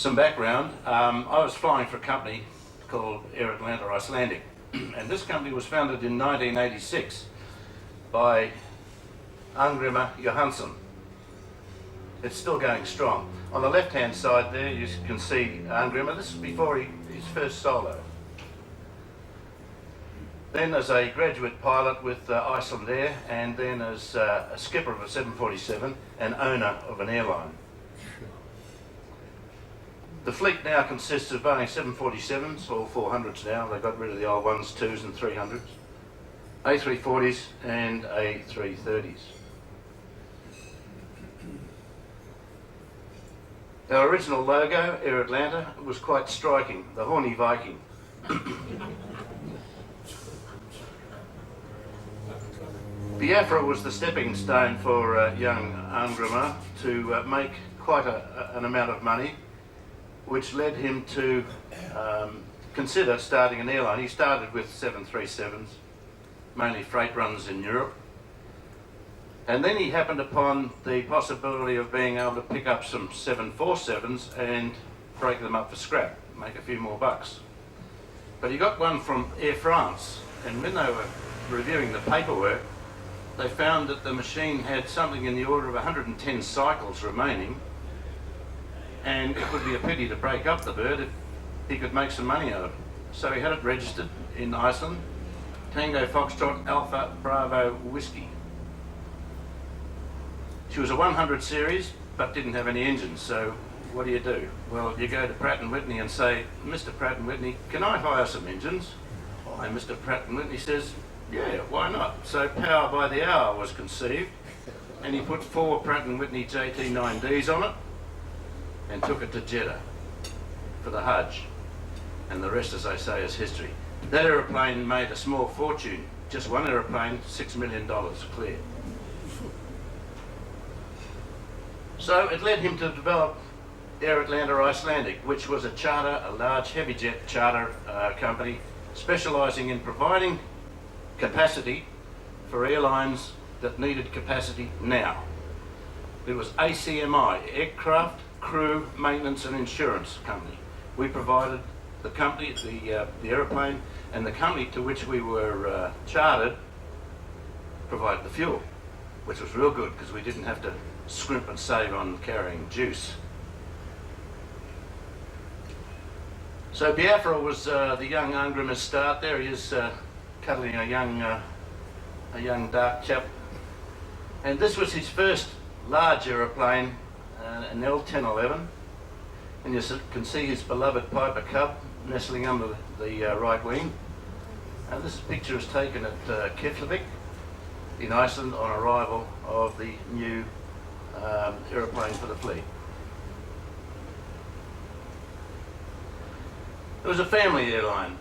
Some background, I was flying for a company called Air Atlanta Icelandic, and this company was founded in 1986 by Angrimur Johansson. It's still going strong. On the left-hand side there, you can see Angrimur. This is before his first solo. Then as a graduate pilot with Iceland Air, and then as a skipper of a 747 and owner of an airline. The fleet now consists of Boeing 747s, all 400s now. They got rid of the old ones, 2s and 300s, A340s and A330s. Our original logo, Air Atlanta, was quite striking, the horny Viking. Biafra was the stepping stone for young Angrimur to make quite an amount of money, which led him to consider starting an airline. He started with 737s, mainly freight runs in Europe. And then he happened upon the possibility of being able to pick up some 747s and break them up for scrap, make a few more bucks. But he got one from Air France, and when they were reviewing the paperwork, they found that the machine had something in the order of 110 cycles remaining, and it would be a pity to break up the bird if he could make some money out of it. So he had it registered in Iceland, Tango Foxtrot Alpha Bravo Whiskey. She was a 100 series, but didn't have any engines, so what do? Well, you go to Pratt & Whitney and say, Mr. Pratt & Whitney, can I hire some engines? And Mr. Pratt & Whitney says, yeah, why not? So Power by the Hour was conceived, and he put 4 Pratt & Whitney JT9Ds on it and took it to Jeddah for the Hajj. And the rest, as I say, is history. That aeroplane made a small fortune. Just one aeroplane, $6 million clear. So it led him to develop Air Atlanta Icelandic, which was a charter, a large heavy jet charter company, specialising in providing capacity for airlines that needed capacity now. It was ACMI, Aircraft, Crew, Maintenance and Insurance Company. We provided the company, the aeroplane, and the company to which we were chartered provided the fuel, which was real good because we didn't have to scrimp and save on carrying juice. So Biafra was the young Angrimur's start. There he is cuddling a young dark chap. And this was his first large aeroplane, an L1011. And you can see his beloved Piper Cub nestling under the right wing. This picture is taken at Keflavik in Iceland on arrival of the new aeroplane for the fleet. It was a family airline.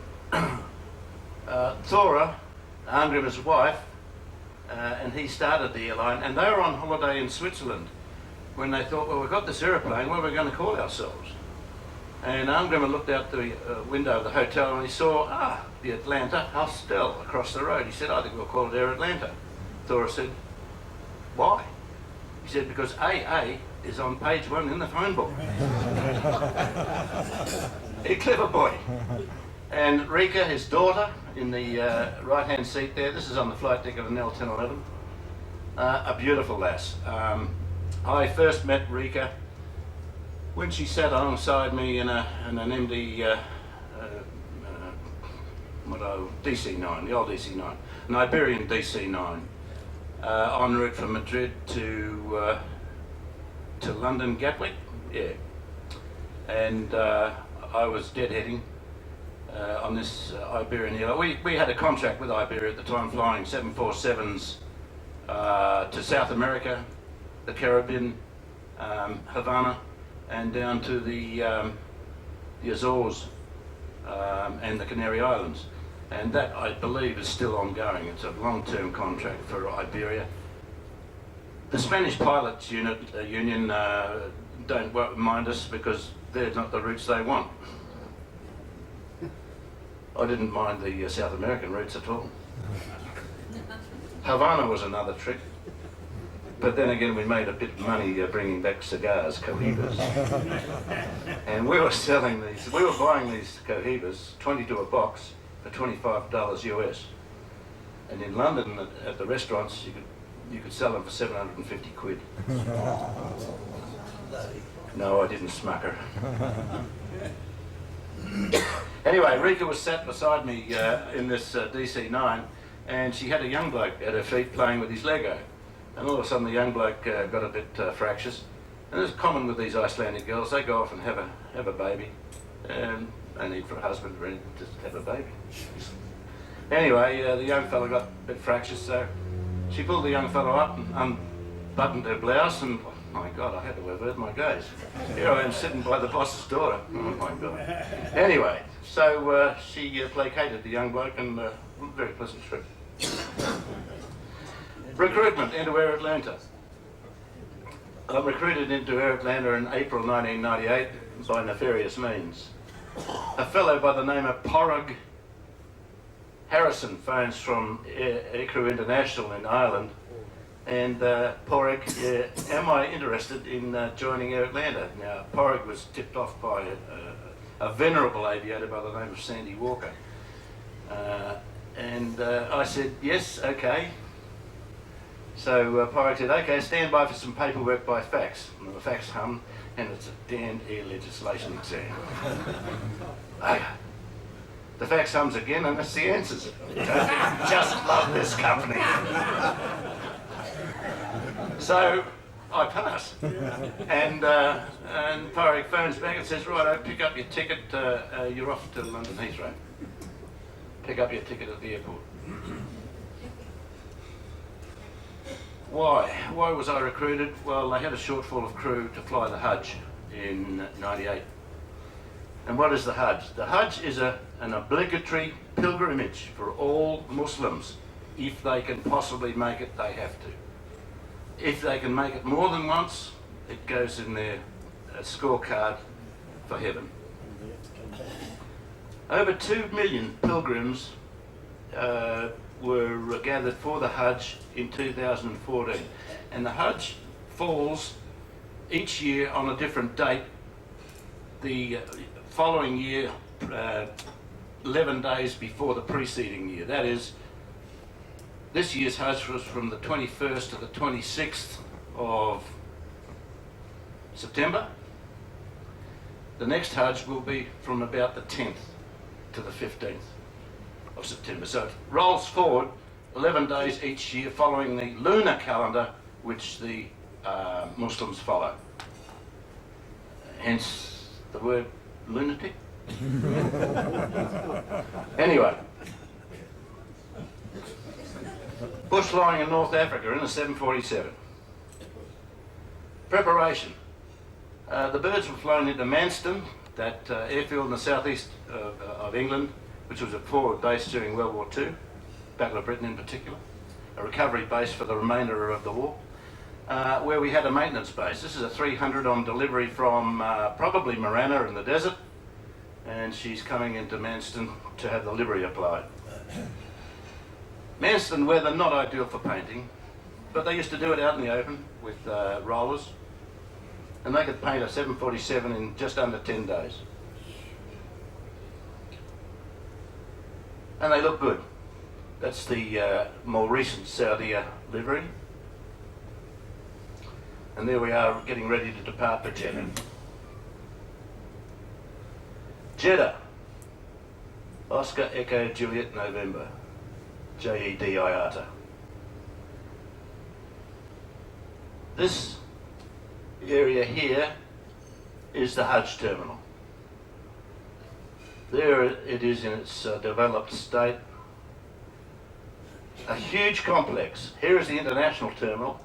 Thora, Angrimur's wife, and he started the airline, and they were on holiday in Switzerland when they thought, well, we've got this aeroplane, what are we going to call ourselves? And Angrimur looked out the window of the hotel and he saw, the Atlanta Hostel across the road. He said, I think we'll call it Air Atlanta. Thora said, why? He said, because AA is on page 1 in the phone book. A clever boy. And Rika, his daughter, in the right-hand seat there, this is on the flight deck of an L1011, a beautiful lass. I first met Rika when she sat alongside me in an MD, DC-9, the old DC-9, an Iberian DC-9, en route from Madrid to London Gatwick, yeah. And I was deadheading on this Iberian airline. We had a contract with Iberia at the time, flying 747s to South America, the Caribbean, Havana, and down to the Azores and the Canary Islands. And that, I believe, is still ongoing. It's a long-term contract for Iberia. The Spanish Pilots Union don't mind us because they're not the routes they want. I didn't mind the South American routes at all. Havana was another trick. But then again, we made a bit of money bringing back cigars, cohibas. And we were selling these, we were buying these cohibas, 22 a box, for $25 US. And in London, at the restaurants, you could sell them for 750 quid. No, I didn't smucker. Anyway, Rika was sat beside me in this DC-9, and she had a young bloke at her feet playing with his Lego. And all of a sudden the young bloke got a bit fractious. And it's common with these Icelandic girls, they go off and have a baby. And they need for a husband or anything, just have a baby. Anyway, the young fellow got a bit fractious, so she pulled the young fellow up and unbuttoned her blouse, and oh my God, I had to avert my gaze. Here I am sitting by the boss's daughter. Oh my God. Anyway, so she placated the young bloke, and a very pleasant trip. Recruitment into Air Atlanta. I'm recruited into Air Atlanta in April 1998 by nefarious means. A fellow by the name of Porrig Harrison phones from Aircrew International in Ireland, and Porrig, am I interested in joining Air Atlanta? Now, Porrig was tipped off by a venerable aviator by the name of Sandy Walker. And I said, yes, okay. So Porrig said, okay, stand by for some paperwork by fax. And the fax hummed, and it's a damned air legislation exam. The fax hums again, and it's the answers. Just love this company. So I pass. And Porrig phones back and says, right, pick up your ticket, you're off to London Heathrow. Pick up your ticket at the airport. Why? Why was I recruited? Well, they had a shortfall of crew to fly the Hajj in '98. And what is the Hajj? The Hajj is an obligatory pilgrimage for all Muslims. If they can possibly make it, they have to. If they can make it more than once, it goes in their scorecard for heaven. Over 2 million pilgrims were gathered for the Hajj in 2014. And the Hajj falls each year on a different date. The following year, 11 days before the preceding year. That is, this year's Hajj was from the 21st to the 26th of September. The next Hajj will be from about the 10th to the 15th of September. So it rolls forward 11 days each year following the lunar calendar which the Muslims follow. Hence the word lunatic. Anyway, bush flying in North Africa in a 747. Preparation. The birds were flown into Manston, that airfield in the southeast of England, which was a forward base during World War II, Battle of Britain in particular, a recovery base for the remainder of the war, where we had a maintenance base. This is a 300 on delivery from probably Marana in the desert, and she's coming into Manston to have the livery applied. Manston weather not ideal for painting, but they used to do it out in the open with rollers, and they could paint a 747 in just under 10 days. And they look good. That's the more recent Saudi livery. And there we are getting ready to depart for Jeddah. Jeddah. Oscar Echo Juliet November. JED IATA. This area here is the Hajj terminal. There it is in its developed state. A huge complex. Here is the international terminal.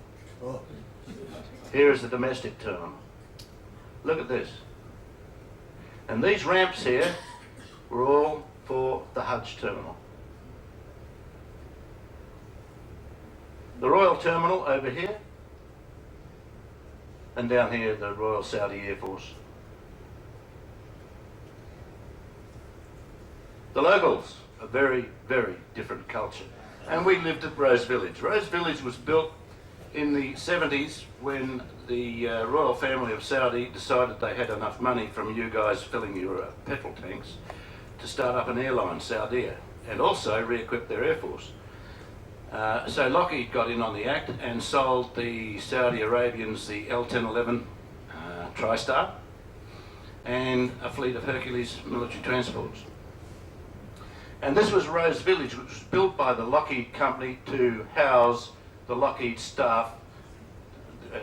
Here is the domestic terminal. Look at this. And these ramps here were all for the Hajj terminal. The Royal Terminal over here, and down here the Royal Saudi Air Force. The locals, a very, very different culture. And we lived at Rose Village. Rose Village was built in the 70s, when the royal family of Saudi decided they had enough money from you guys filling your petrol tanks to start up an airline, Saudi, and also re-equip their air force. So Lockheed got in on the act and sold the Saudi Arabians the L-1011 TriStar and a fleet of Hercules military transports. And this was Rose Village, which was built by the Lockheed company to house the Lockheed staff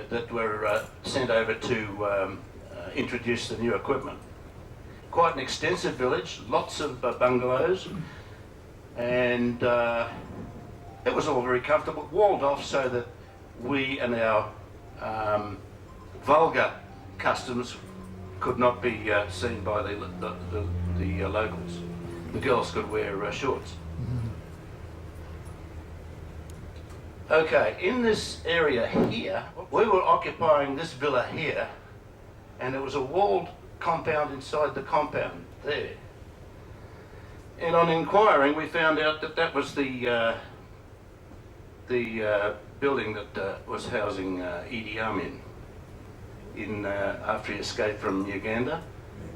that were sent over to introduce the new equipment. Quite an extensive village, lots of bungalows, and it was all very comfortable, walled off so that we and our vulgar customs could not be seen by the locals. The girls could wear shorts. Okay, in this area here, we were occupying this villa here, and it was a walled compound inside the compound there. And on inquiring, we found out that that was the building that was housing Idi Amin after he escaped from Uganda,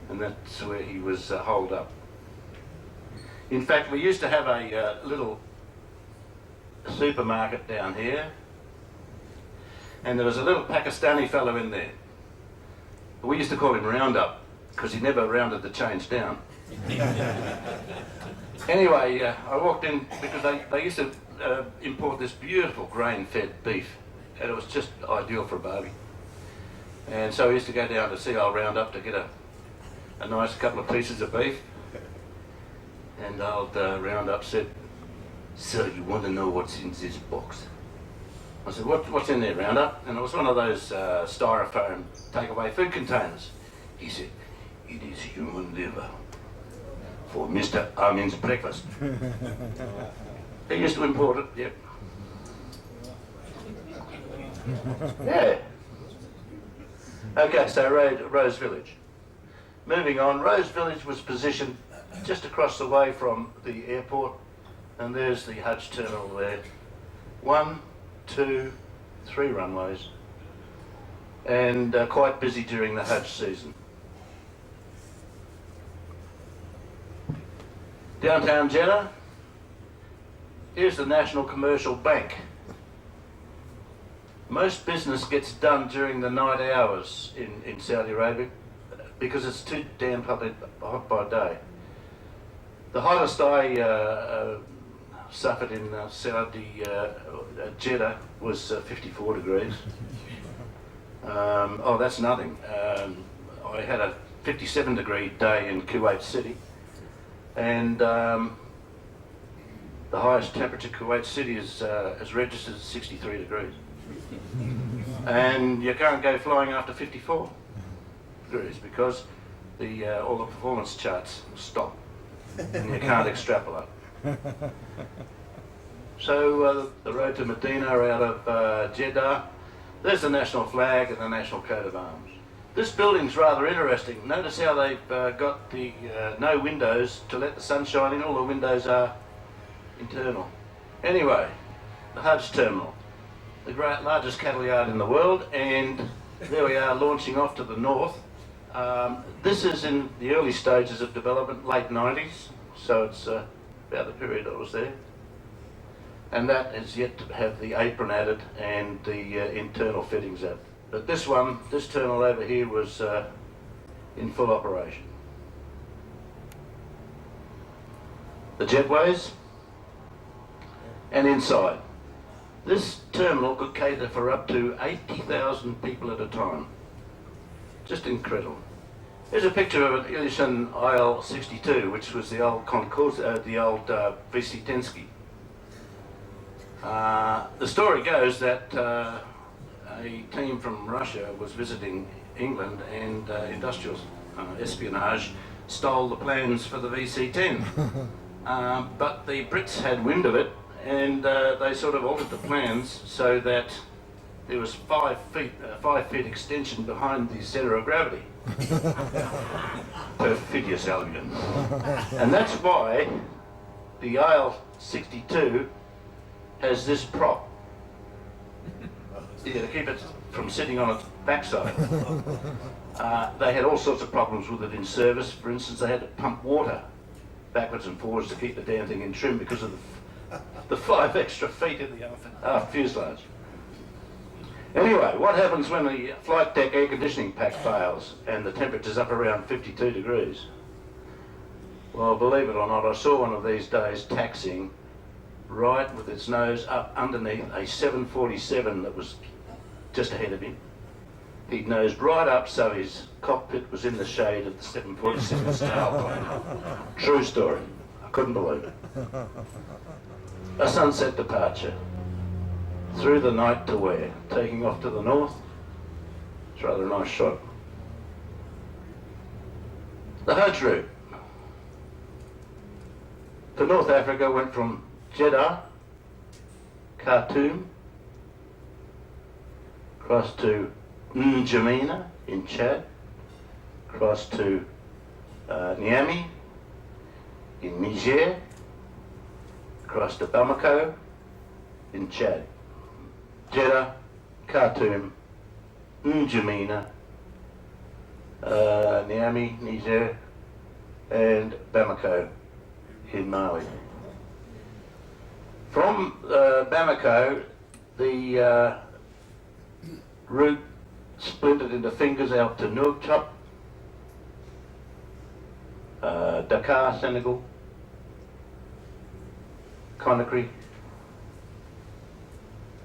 and that's where he was holed up. In fact, we used to have a little supermarket down here, and there was a little Pakistani fellow in there. We used to call him Roundup because he never rounded the change down. Anyway, I walked in because they used to import this beautiful grain-fed beef, and it was just ideal for a barbie. And so I used to go down to see old Roundup to get a nice couple of pieces of beef. And old Roundup said, "Sir, you want to know what's in this box?" I said, what's in there, Roundup? And it was one of those styrofoam takeaway food containers. He said, "It is human liver for Mr. Amin's breakfast." They used to import it, yep. Yeah. Okay, so Rose Village. Moving on, Rose Village was positioned just across the way from the airport, and there's the Hajj terminal there. 1, 2, 3 runways, and quite busy during the Hajj season. Downtown Jeddah, here's the National Commercial Bank. Most business gets done during the night hours in Saudi Arabia because it's too damn hot by day. The hottest I suffered in Saudi Jeddah was 54 degrees. Oh, that's nothing. I had a 57-degree day in Kuwait City, and the highest temperature Kuwait City is registered as 63 degrees. And you can't go flying after 54 degrees because all the performance charts stop and you can't extrapolate. So the road to Medina out of Jeddah, there's the national flag and the national coat of arms. This building's rather interesting. Notice how they've got the no windows to let the sun shine in. All the windows are internal. Anyway, the Hajj terminal, the largest cattle yard in the world, and there we are launching off to the north. This is in the early stages of development, late 90s, so it's about the period I was there. And that is yet to have the apron added and the internal fittings added. But this terminal over here was in full operation. The jetways, and inside. This terminal could cater for up to 80,000 people at a time. Just incredible. Here's a picture of an Ilyushin IL-62, which was the old VC Tensky. The story goes that a team from Russia was visiting England, and industrial espionage stole the plans for the VC-10. But the Brits had wind of it, and they sort of altered the plans so that there was 5 feet extension behind the centre of gravity. Perfidious Albion. And that's why the IL-62 has this prop. Yeah, to keep it from sitting on its backside. They had all sorts of problems with it in service. For instance, they had to pump water backwards and forwards to keep the damn thing in trim because of the 5 extra feet in the aft fuselage. Anyway, what happens when the flight deck air conditioning pack fails and the temperature's up around 52 degrees? Well, believe it or not, I saw one of these days taxiing right with its nose up underneath a 747 that was just ahead of him. He'd nosed right up so his cockpit was in the shade of the 747 tailplane. True story. I couldn't believe it. A sunset departure. Through the night to where? Taking off to the north. It's rather a nice shot. The Hajj route. To North Africa went from Jeddah, Khartoum, across to N'Djamena in Chad, across to Niamey in Niger, across to Bamako in Chad. Jeddah, Khartoum, N'Djamena, Niamey, Niger, and Bamako in Mali. From Bamako, the route splintered into fingers out to Nouakchott, Dakar, Senegal, Conakry,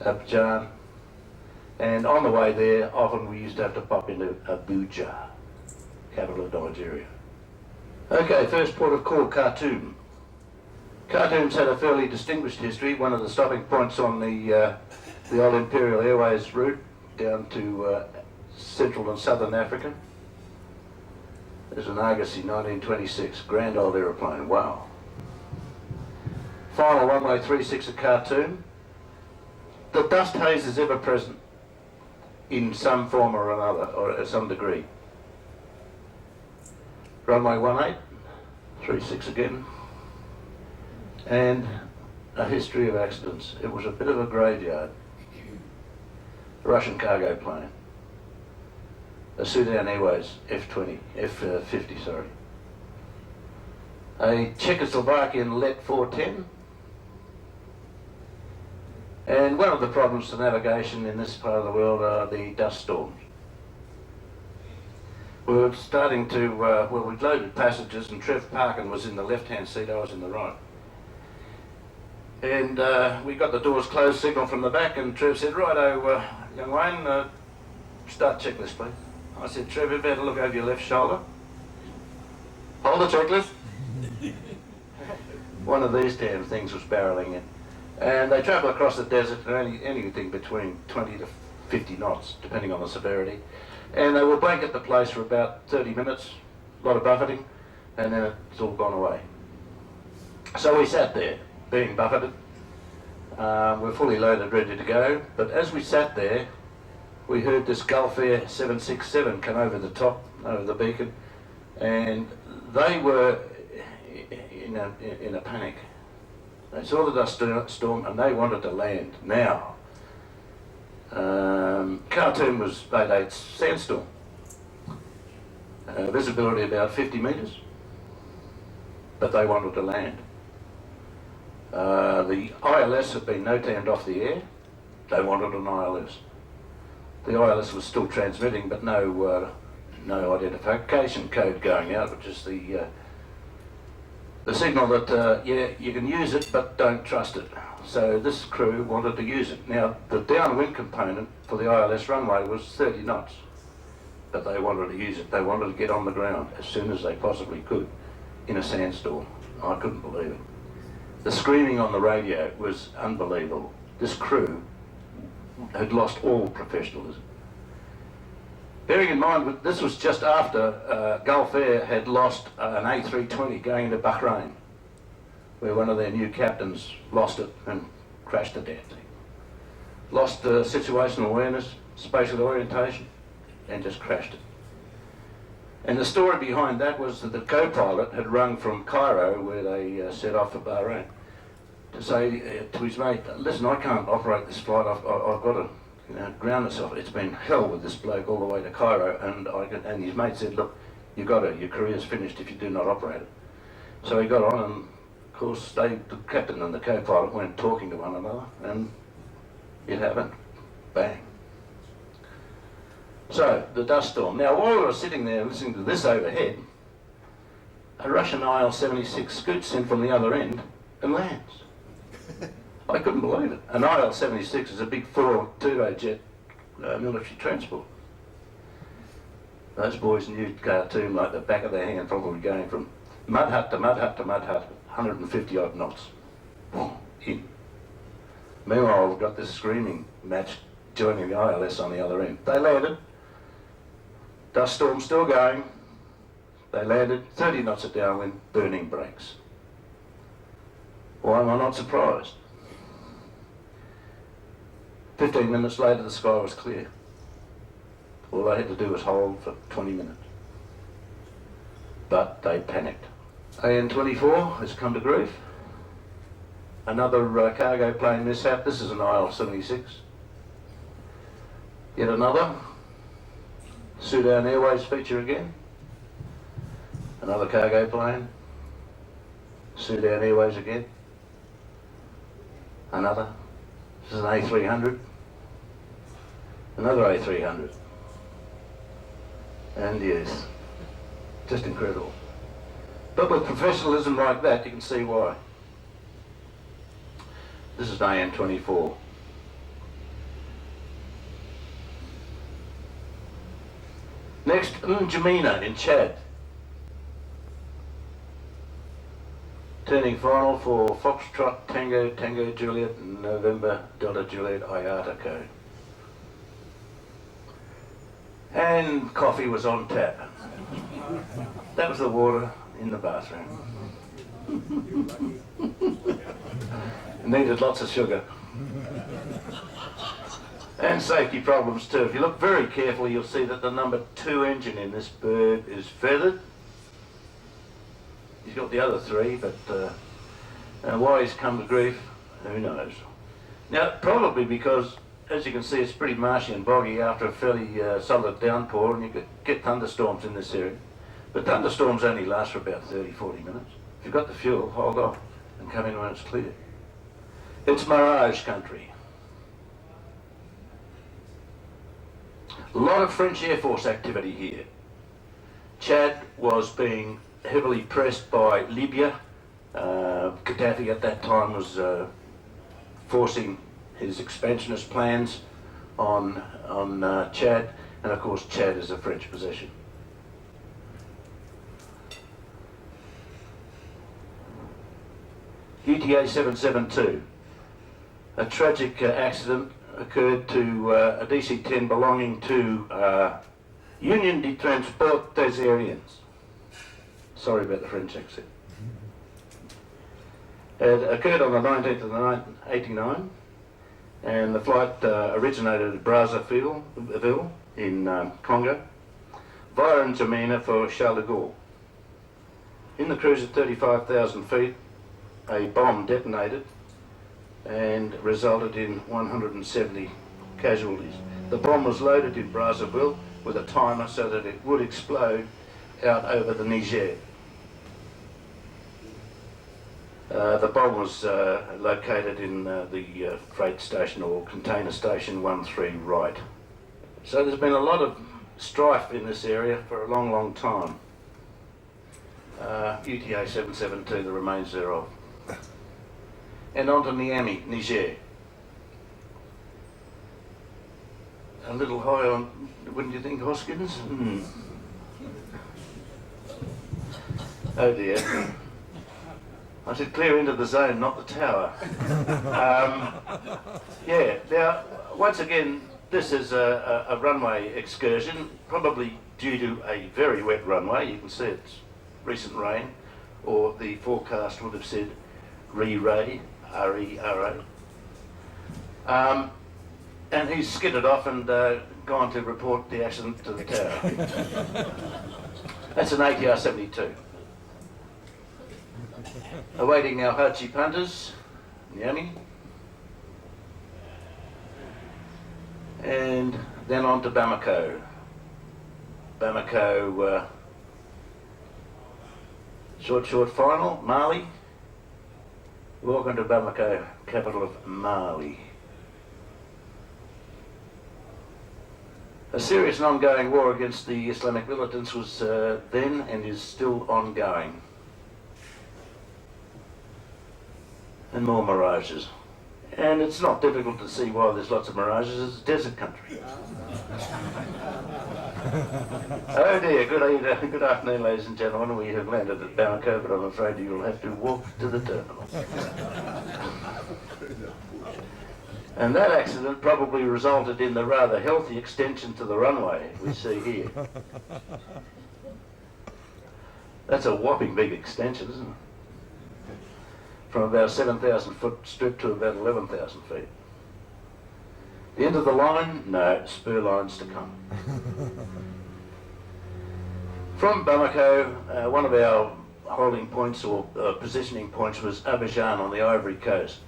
Abidjan, and on the way there, often we used to have to pop into Abuja, capital of Nigeria. Okay, first port of call, Khartoum. Khartoum's had a fairly distinguished history, one of the stopping points on the old Imperial Airways route down to Central and Southern Africa. There's an Argosy 1926, grand old aeroplane, wow. Final runway 36 at Khartoum. The dust haze is ever present in some form or another, or at some degree. Runway 18, 36 again. And a history of accidents. It was a bit of a graveyard. A Russian cargo plane. A Sudan Airways F-50, sorry. A Czechoslovakian Let 410. And one of the problems to navigation in this part of the world are the dust storms. We were starting to, we'd loaded passengers and Trev Parkin was in the left-hand seat, I was in the right. And we got the doors closed, signal from the back, and Trev said, "Righto, young Wayne, start checklist, please." I said, "Trev, you better look over your left shoulder. Hold the checklist." One of these damn things was barreling in. And they travel across the desert at anything between 20 to 50 knots, depending on the severity. And they will blanket the place for about 30 minutes, a lot of buffeting, and then it's all gone away. So we sat there, being buffeted. We're fully loaded, ready to go. But as we sat there, we heard this Gulf Air 767 come over the top, over the beacon, and they were in a panic. They saw the dust storm and they wanted to land now. Khartoum was 8/8 sandstorm. Visibility about 50 metres, but they wanted to land. The ILS had been no-tanned off the air. They wanted an ILS. The ILS was still transmitting, but no identification code going out, which is the signal that, yeah, you can use it, but don't trust it. So this crew wanted to use it. Now, the downwind component for the ILS runway was 30 knots, but they wanted to use it. They wanted to get on the ground as soon as they possibly could in a sandstorm. I couldn't believe it. The screaming on the radio was unbelievable. This crew had lost all professionalism. Bearing in mind, this was just after Gulf Air had lost an A320 going into Bahrain, where one of their new captains lost it and crashed the damn thing. Lost situational awareness, spatial orientation, and just crashed it. And the story behind that was that the co-pilot had rung from Cairo, where they set off for Bahrain, to say to his mate, "Listen, I can't operate this flight. I've got to you know, ground myself. It's been hell with this bloke all the way to Cairo, and his mate said, look, you got it, your career's finished if you do not operate it. So he got on, and of course the captain and the co-pilot weren't talking to one another, and it happened. Bang. So, the dust storm. Now, while we were sitting there listening to this overhead, a Russian IL-76 scoots in from the other end and lands. I couldn't believe it. An IL-76 is a big 4 turbojet military transport. Those boys knew cartoon like the back of their hand, probably going from mud hut to mud hut to mud hut, 150 odd knots. In. Meanwhile, we've got this screaming match joining the ILS on the other end. They landed. Dust storm still going. They landed, 30 knots of downwind, burning brakes. Why am I not surprised? 15 minutes later, the sky was clear. All I had to do was hold for 20 minutes. But they panicked. AN-24 has come to grief. Another cargo plane mishap. This is an IL-76. Yet another. Sudan Airways feature again. Another cargo plane. Sudan Airways again. Another. This is an A300. Another A300. And yes, just incredible. But with professionalism like that, you can see why. This is AN-24. Next, N'Djamena in Chad. Turning final for Foxtrot, Tango, Tango Juliet, November, Delta Juliet, IATA code. And coffee was on tap. That was the water in the bathroom. Needed lots of sugar. And safety problems too. If you look very carefully, you'll see that the number 2 engine in this bird is feathered. He's got the other 3, but why he's come to grief, who knows. Now, probably because, as you can see, it's pretty marshy and boggy after a fairly solid downpour, and you get thunderstorms in this area. But thunderstorms only last for about 30, 40 minutes. If you've got the fuel, hold off and come in when it's clear. It's mirage country. A lot of French Air Force activity here. Chad was being heavily pressed by Libya. Gaddafi at that time was forcing his expansionist plans on Chad, and of course Chad is a French possession. UTA 772. A tragic accident occurred to a DC-10 belonging to Union de Transport des Aériens. Sorry about the French accent. It occurred on the 19th of the 9th, 1989, and the flight originated at Brazzaville in Congo, via N'Djamena for Charles de Gaulle. In the cruise at 35,000 feet, a bomb detonated and resulted in 170 casualties. The bomb was loaded in Brazzaville with a timer so that it would explode out over the Niger. The bomb was located in the freight station or container station 13 right. So there's been a lot of strife in this area for a long, long time. UTA 772, the remains thereof. And on to Niamey, Niger. A little high on, wouldn't you think, Hoskins? Oh dear. I said clear into the zone, not the tower. Yeah, now, once again, this is a runway excursion, probably due to a very wet runway. You can see it's recent rain, or the forecast would have said re-ray, R-E-R-O. And he's skidded off and gone to report the accident to the tower. That's an ATR 72. Awaiting our Hajj punters, Niamey. and then on to Bamako. Bamako, short final, Mali. Welcome to Bamako, capital of Mali. A serious and ongoing war against the Islamic militants was then and is still ongoing. And more mirages. And it's not difficult to see why there's lots of mirages. It's a desert country. Oh dear, good afternoon ladies and gentlemen. We have landed at Bamako, but I'm afraid you'll have to walk to the terminal. And that accident probably resulted in the rather healthy extension to the runway we see here. That's a whopping big extension, isn't it? From about a 7,000 foot strip to about 11,000 feet. The end of the line? No, spur lines to come. From Bamako, one of our holding points or positioning points was Abidjan on the Ivory Coast.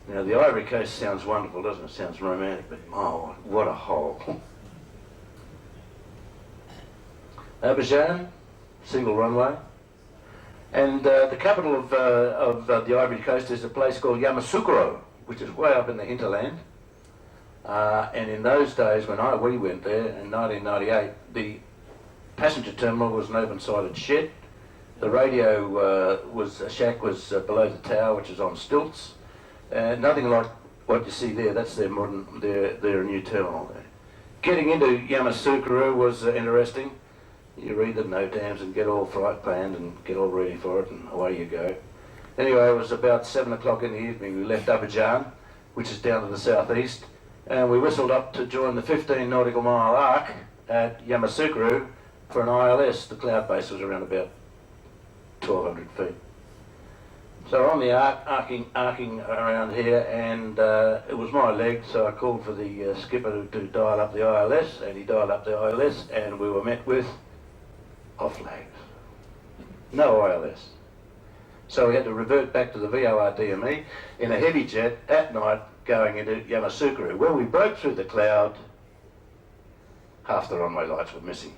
Now the Ivory Coast sounds wonderful, doesn't it? Sounds romantic, but oh, what a hole. Abidjan, single runway. And the capital of the Ivory Coast is a place called Yamoussoukro, which is way up in the hinterland. And in those days, when we went there in 1998, the passenger terminal was an open-sided shed. The radio shack was below the tower, which is on stilts. Nothing like what you see there. That's their new terminal there. Getting into Yamoussoukro was interesting. You read the NOTAMs and get all flight planned and get all ready for it, and away you go. Anyway, it was about 7 o'clock in the evening. We left Abidjan, which is down to the southeast, and we whistled up to join the 15 nautical mile arc at Yamoussoukro for an ILS. The cloud base was around about 1,200 feet. So on the arc, arcing around here, and it was my leg, so I called for the skipper to dial up the ILS, and he dialed up the ILS, and we were met with off flags. No ILS. So we had to revert back to the VORDME in a heavy jet at night going into Yamoussoukro. When we broke through the cloud, half the runway lights were missing.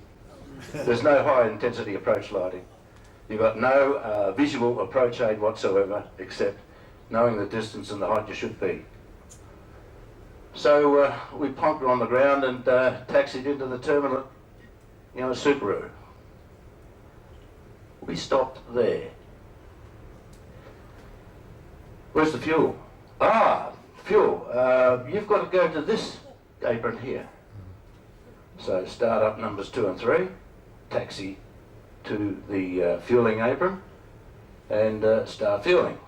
There's no high intensity approach lighting. You've got no visual approach aid whatsoever, except knowing the distance and the height you should be. So we plonked on the ground and taxied into the terminal at Yamoussoukro. We stopped there. Where's the fuel? Ah, fuel. You've got to go to this apron here. So start up numbers 2 and 3, taxi to the fueling apron, and start fueling.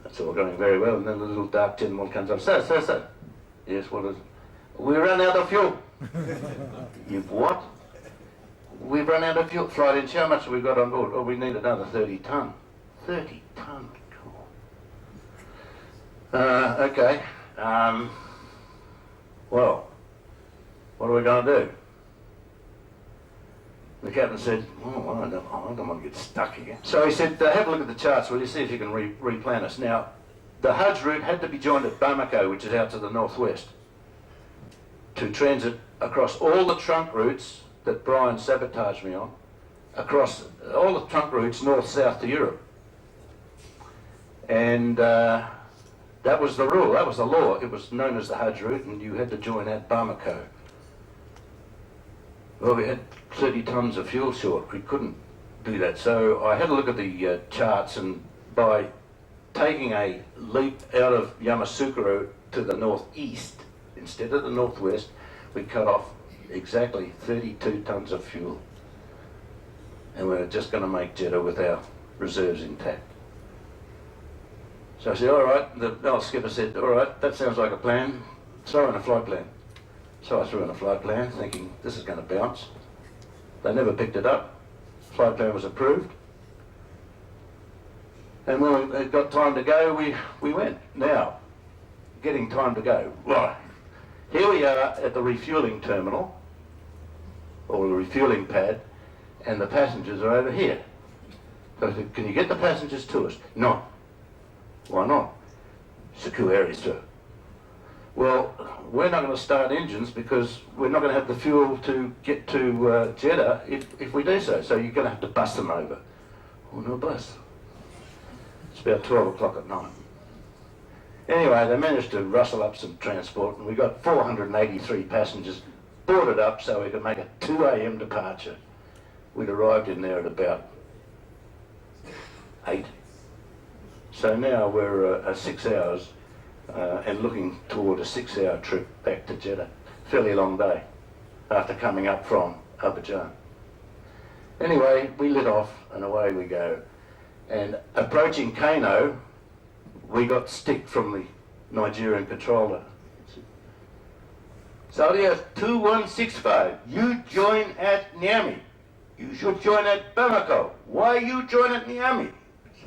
That's all going very well, and then the little dark tin one comes up. Sir. Yes, what is it? We ran out of fuel. You've what? We've run out of fuel. Flight inch, how much have we got on board? Oh, we need another 30 tonne. 30 tonne, cool. Okay. Well, what are we going to do? The captain said, oh, I don't want to get stuck here. So he said, have a look at the charts, will you, see if you can replan us. Now, the Hajj route had to be joined at Bamako, which is out to the northwest, to transit across all the trunk routes that Brian sabotaged me on, across all the trunk routes north-south to Europe. And that was the rule, that was the law. It was known as the Hajj route, and you had to join at Bamako. Well, we had 30 tonnes of fuel short. We couldn't do that. So I had a look at the charts, and by taking a leap out of Yamoussoukro to the northeast instead of the northwest, we cut off exactly 32 tonnes of fuel. And we're just going to make Jeddah with our reserves intact. So I said, all right, the skipper said, all right, that sounds like a plan. Throw in a flight plan. So I threw in a flight plan thinking this is going to bounce. They never picked it up. Flight plan was approved. And when we got time to go, we went. Now, getting time to go. Right. Here we are at the refueling terminal, or the refueling pad, and the passengers are over here. So I said, can you get the passengers to us? No. Why not? Secure area, sir. Well, we're not going to start engines because we're not going to have the fuel to get to Jeddah if we do so. So you're going to have to bus them over. Oh, no bus. It's about 12 o'clock at night. Anyway, they managed to rustle up some transport, and we got 483 passengers boarded up so we could make a 2 a.m. departure. We'd arrived in there at about 8. So now we're 6 hours and looking toward a 6-hour trip back to Jeddah. Fairly long day after coming up from Abidjan. Anyway, we lit off and away we go. And approaching Kano, we got stick from the Nigerian controller. Saudia 2165, you join at Niamey. You should join at Bamako. Why you join at Niamey?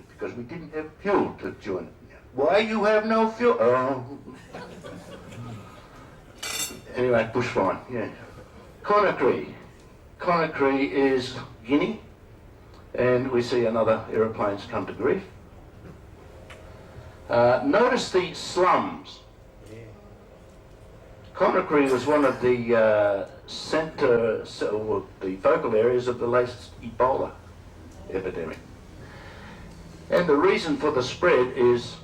Because we didn't have fuel to join at Niamey. Why you have no fuel? Oh. Anyway, bush flying, yeah. Conakry. Conakry is Guinea, and we see another aeroplanes come to grief. Notice the slums. Conakry was one of the the focal areas of the latest Ebola epidemic. And the reason for the spread is,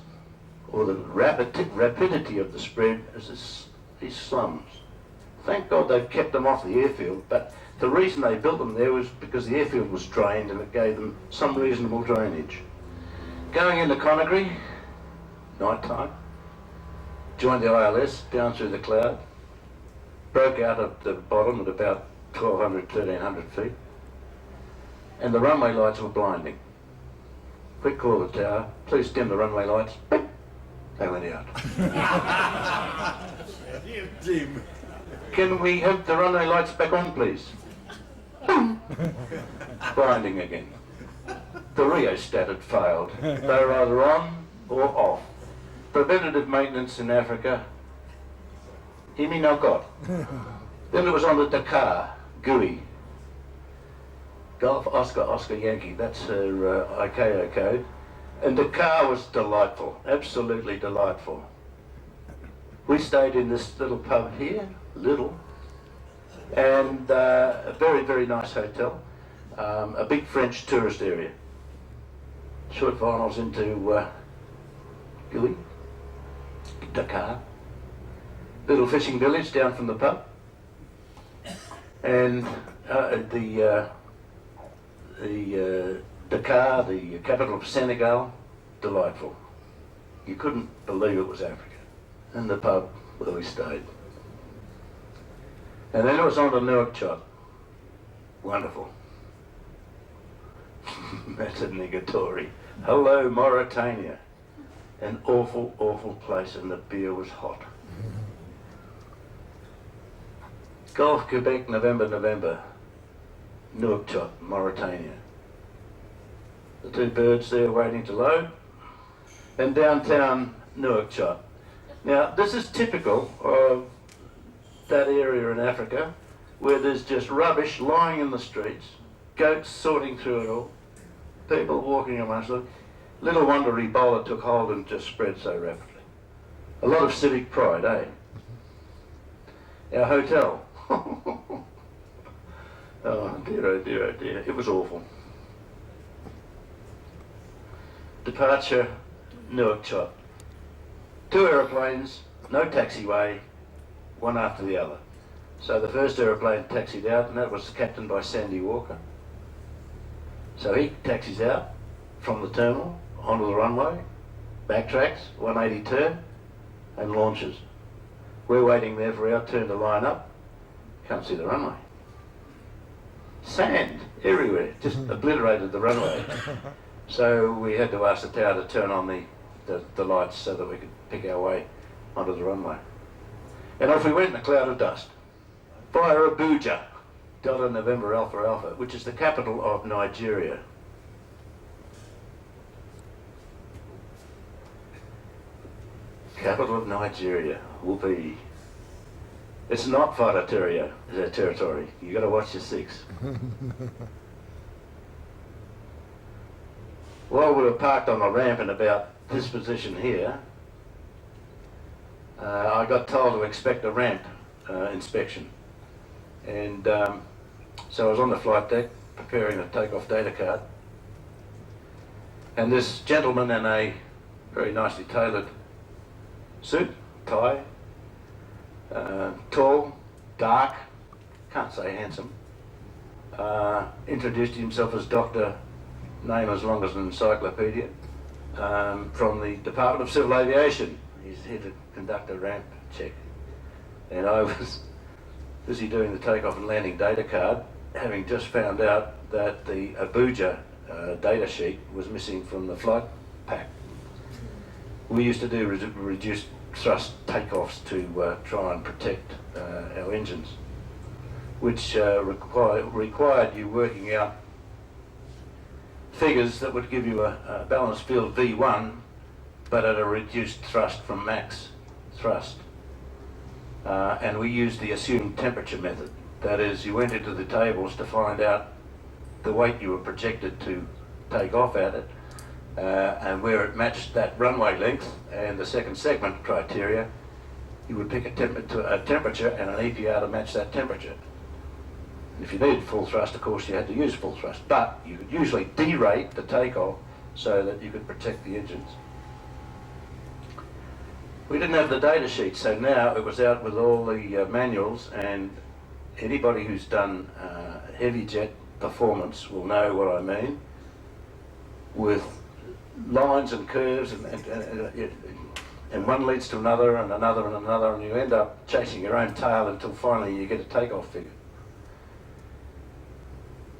or the rapidity of the spread, is these slums. Thank God they've kept them off the airfield, but the reason they built them there was because the airfield was drained and it gave them some reasonable drainage. Going into Conakry, night time, joined the ILS down through the cloud, broke out at the bottom at about 1,200, 1,300 feet, and the runway lights were blinding. Quick call to the tower, please dim the runway lights. Beep. They went out. Can we have the runway lights back on, please? Blinding again. The rheostat had failed. They were either on or off. Preventative maintenance in Africa, hear me now God. Then it was on the Dakar, GUI. Golf Oscar Oscar Yankee, that's her ICAO code. And Dakar was delightful, absolutely delightful. We stayed in this little pub here, and a very, very nice hotel, a big French tourist area. Short finals into GUI, Dakar, little fishing village down from the pub, and the Dakar, the capital of Senegal, delightful. You couldn't believe it was Africa. And the pub where we stayed. And then it was on to Nouakchott. Wonderful. That's a negatory. Hello, Mauritania. An awful, awful place, and the beer was hot. Gulf, Quebec, November. Nouakchott, Mauritania. The two birds there waiting to load. And downtown Nouakchott. Now, this is typical of that area in Africa where there's just rubbish lying in the streets, goats sorting through it all, people walking amongst them. Little wonder Ebola took hold and just spread so rapidly. A lot of civic pride, eh? Our hotel. Oh dear, oh dear, oh dear. It was awful. Departure, Nouakchott. 2 aeroplanes, no taxiway, one after the other. So the first aeroplane taxied out, and that was captained by Sandy Walker. So he taxis out from the terminal onto the runway, backtracks, 180 turn, and launches. We're waiting there for our turn to line up. Can't see the runway. Sand everywhere, just obliterated the runway. So we had to ask the tower to turn on the lights so that we could pick our way onto the runway. And off we went in a cloud of dust. Via Abuja, Delta November Alpha Alpha, which is the capital of Nigeria. Capital of Nigeria, Whoopee. It's not Fada territory. You got to watch your 6. While we were parked on the ramp in about this position here, I got told to expect a ramp inspection. And so I was on the flight deck preparing a takeoff data card. And this gentleman in a very nicely tailored suit, tie, tall, dark, can't say handsome, introduced himself as Dr. name as long as an encyclopedia, from the Department of Civil Aviation. He's here to conduct a ramp check. And I was busy doing the takeoff and landing data card, having just found out that the Abuja data sheet was missing from the flight pack. We used to do reduced thrust takeoffs to try and protect our engines, which required you working out figures that would give you a balanced field V1, but at a reduced thrust from max thrust. And we used the assumed temperature method. That is, you went into the tables to find out the weight you were projected to take off at it, and where it matched that runway length and the second segment criteria, you would pick a temperature and an EPR to match that temperature. If you needed full thrust, of course, you had to use full thrust, but you could usually derate the takeoff so that you could protect the engines. We didn't have the data sheet, so now it was out with all the manuals, and anybody who's done heavy jet performance will know what I mean, with lines and curves, and one leads to another and another and another, and you end up chasing your own tail until finally you get a takeoff figure.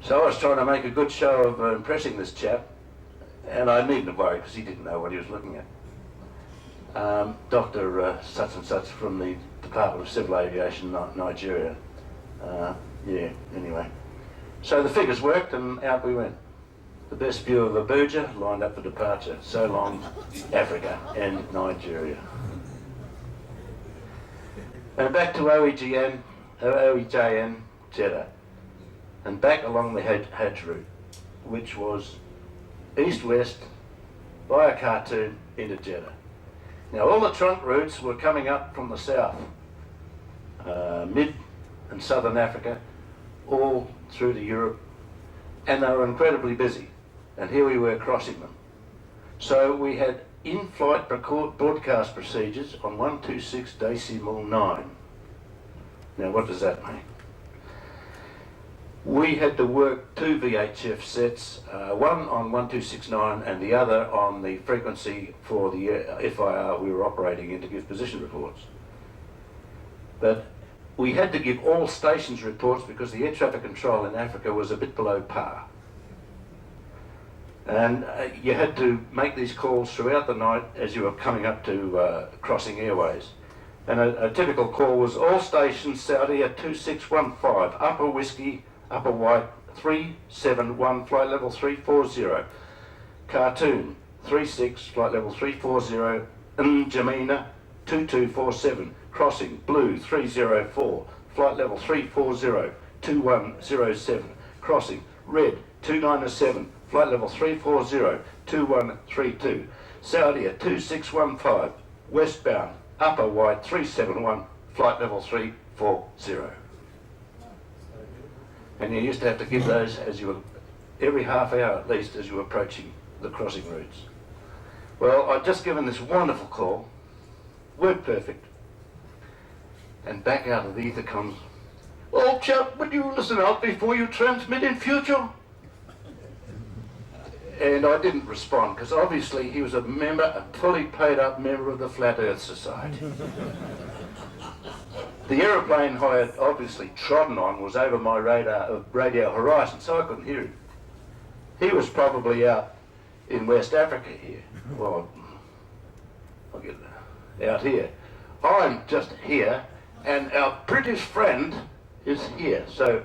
So I was trying to make a good show of impressing this chap, and I needn't worry because he didn't know what he was looking at. Dr. such and such from the Department of Civil Aviation, Nigeria. Yeah, anyway. So the figures worked and out we went. The best view of Abuja, lined up for departure. So long, Africa and Nigeria. And back to OEJN, Jeddah. And back along the Hajj route, which was east-west via Khartoum into Jeddah. Now all the trunk routes were coming up from the south, mid and southern Africa, all through to Europe, and they were incredibly busy. And here we were crossing them. So we had in-flight broadcast procedures on 126.9. Now what does that mean? We had to work two VHF sets, one on 1269 and the other on the frequency for the FIR we were operating in to give position reports. But we had to give all stations reports because the air traffic control in Africa was a bit below par. And you had to make these calls throughout the night as you were coming up to crossing airways. And a typical call was all stations Saudi at 2615, Upper Whiskey, Upper White 371, flight level 340. Khartoum 36, flight level 340. N'Djamena 2247, crossing Blue 304, flight level 340, 2107. Crossing Red 297, flight level 340, 2132. Saudi at 2615, westbound Upper White 371, flight level 340. And you used to have to give those as you were, every half hour at least, as you were approaching the crossing routes. Well, I'd just given this wonderful call, word perfect, and back out of the ether comes, "Well, chap, would you listen out before you transmit in future?" And I didn't respond, because obviously he was a member, a fully paid up member of the Flat Earth Society. The aeroplane I had obviously trodden on was over my radio horizon, so I couldn't hear him. He was probably out in West Africa here. Well, I'll get out here. I'm just here, and our British friend is here. So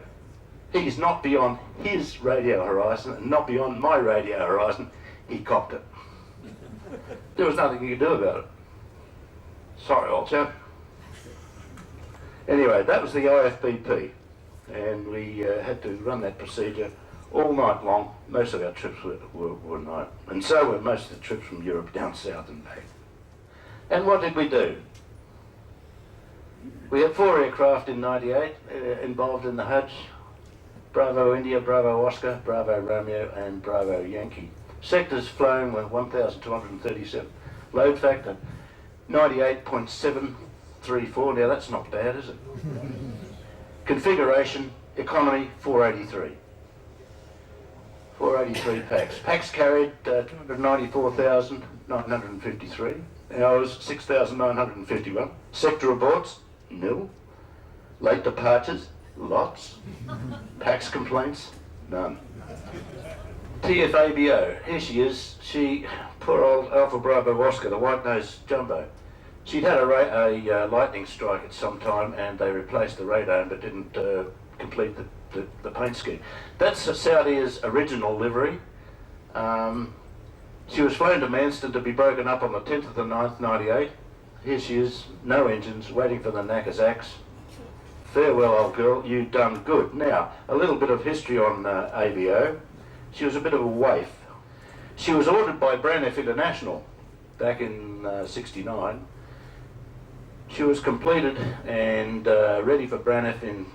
he's not beyond his radio horizon and not beyond my radio horizon. He copped it. There was nothing you could do about it. Sorry, old chap. Anyway, that was the IFBP, and we had to run that procedure all night long. Most of our trips were night, and so were most of the trips from Europe down south and back. And what did we do? We had 4 aircraft in '98 involved in the Hajj: Bravo India, Bravo Oscar, Bravo Romeo and Bravo Yankee. Sectors flown were 1,237. Load factor 98.734. Now that's not bad, is it? Configuration economy 483. 483 packs. Packs carried 294,953. Hours 6,951. Sector reports nil. Late departures lots. Packs complaints none. TFABO, here she is. She, poor old Alpha Bravo Oscar, the white-nosed jumbo. She'd had a lightning strike at some time and they replaced the radome but didn't complete the paint scheme. That's Saudia's original livery. She was flown to Manston to be broken up on the 10th of the 9th, '98. Here she is, no engines, waiting for the knacker's axe. Farewell, old girl, you done good. Now, a little bit of history on ABO. She was a bit of a waif. She was ordered by Braniff International back in '69. She was completed and ready for Braniff in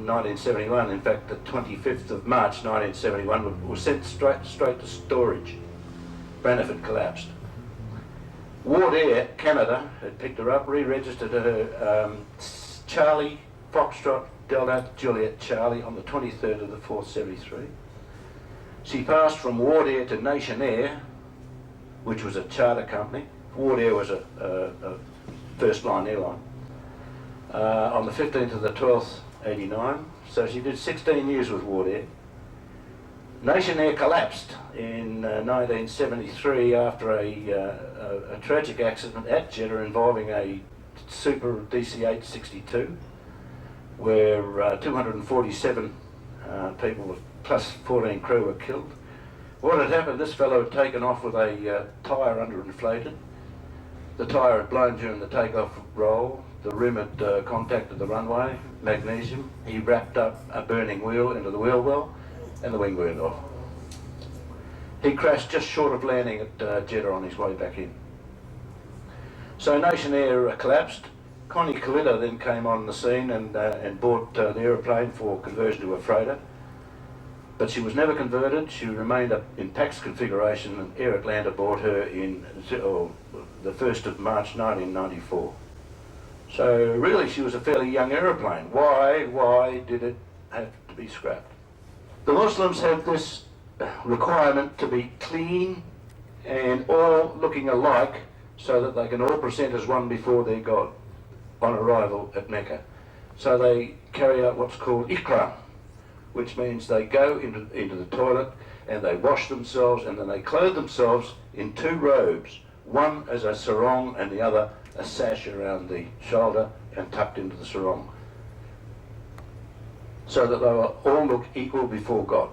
1971. In fact, the 25th of March 1971 was sent straight to storage. Braniff had collapsed. Ward Air Canada had picked her up, re-registered her Charlie Foxtrot Delta Juliet Charlie on the 23rd of the 4th, '73. She passed from Ward Air to Nation Air, which was a charter company. Ward Air was a first-line airline. On the 15th of the 12th, '89. So she did 16 years with Ward Air. Nation Air collapsed in 1973 after a tragic accident at Jeddah involving a Super DC-862, where 247 people plus 14 crew were killed. What had happened, this fellow had taken off with a tyre underinflated. The tyre had blown during the takeoff roll. The rim had contacted the runway, magnesium. He wrapped up a burning wheel into the wheel well and the wing burned off. He crashed just short of landing at Jeddah on his way back in. So Nation Air collapsed. Connie Kalitta then came on the scene and bought the aeroplane for conversion to a freighter. But she was never converted. She remained up in PAX configuration, and Air Atlanta bought her in the 1st of March 1994. So really she was a fairly young aeroplane. Why did it have to be scrapped? The Muslims have this requirement to be clean and all looking alike so that they can all present as one before their God on arrival at Mecca. So they carry out what's called ikram, which means they go into the toilet and they wash themselves and then they clothe themselves in 2 robes, one as a sarong and the other a sash around the shoulder and tucked into the sarong, so that they will all look equal before God.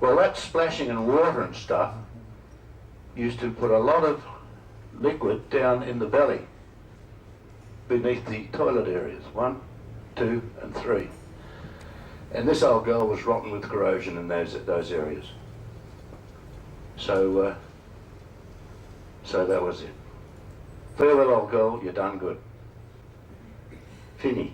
Well, that splashing and water and stuff used to put a lot of liquid down in the belly beneath the toilet areas, 1, 2 and 3. And this old girl was rotten with corrosion in those areas. So that was it. Farewell, old girl, you done good. Fini.